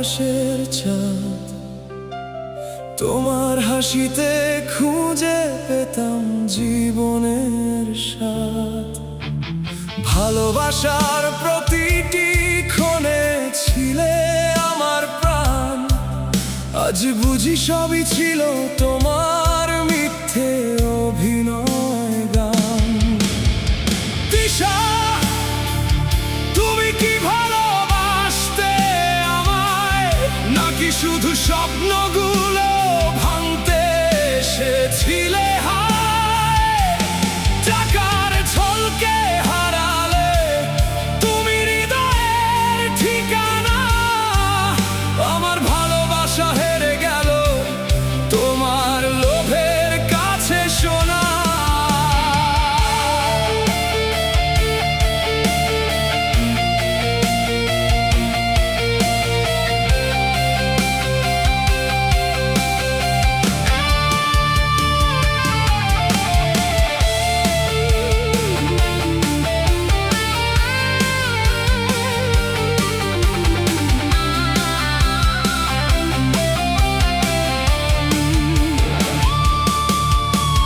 আকাশের চাঁদ, তোমার হাসিতে খুঁজে পেতাম জীবনের স্বাদ। ভালোবাসার প্রতিটি ক্ষণে ছিলে আমার প্রাণ, আজ বুঝি সবই ছিল তোমার মিথ্যে অভিনয় গান। দিশা, তুমি কি ভালোবাসতে আমায়, নাকি শুধু স্বপ্নগুলো ভাঙতে এসেছিলে? হায়, টাকার ঝলকে হারালে তুমি হৃদয়ের ঠিকানা। আমার ভালোবাসা হেরে গেল তোমার লোভের কাছে সোনা।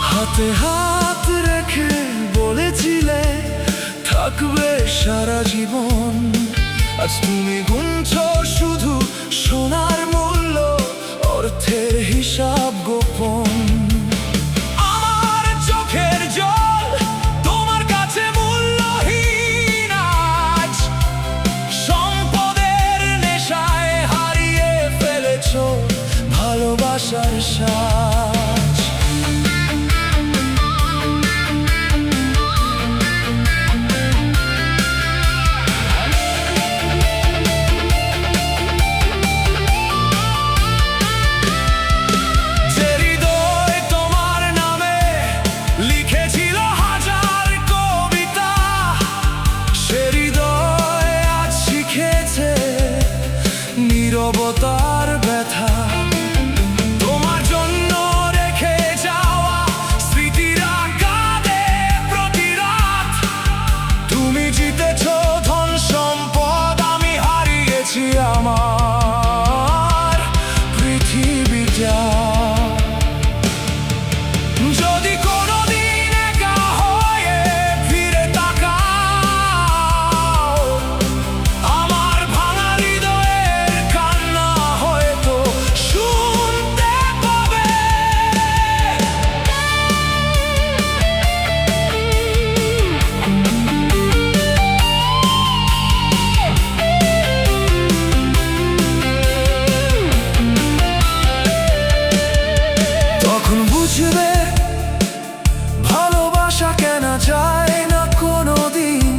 হাতে হাত রেখে বলেছিলে থাকবে সারা জীবন, আজ তুমি গুনছো শুধু সোনার মূল্য, অর্থের হিসাব গোপন। আমার চোখের জল তোমার কাছে মূল্যহীন আজ, সম্পদের নেশায় হারিয়ে ফেলেছো ভালোবাসার সাজ। নীরবতার ব্যথা, তোমার জন্য রেখে যাওয়া স্মৃতিরা কাঁদে প্রতি রাত। তুমি জিতেছো ধন সম্পদ, আমি হারিয়েছি আমার পৃথিবীটা। যদি কোনোদিন একা হয়ে ফিরে তাকাও, আমার ভাঙা হৃদয়ের কান্না হয়তো শুনতে পাবে। তখন বুঝবে ভালোবাসা কেনা যায় না কোনোদিন,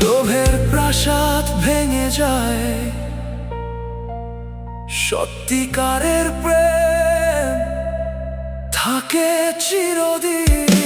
লোভের প্রাসাদ ভেঙে যায়, সত্যিকারের প্রেম থাকে চিরদিন।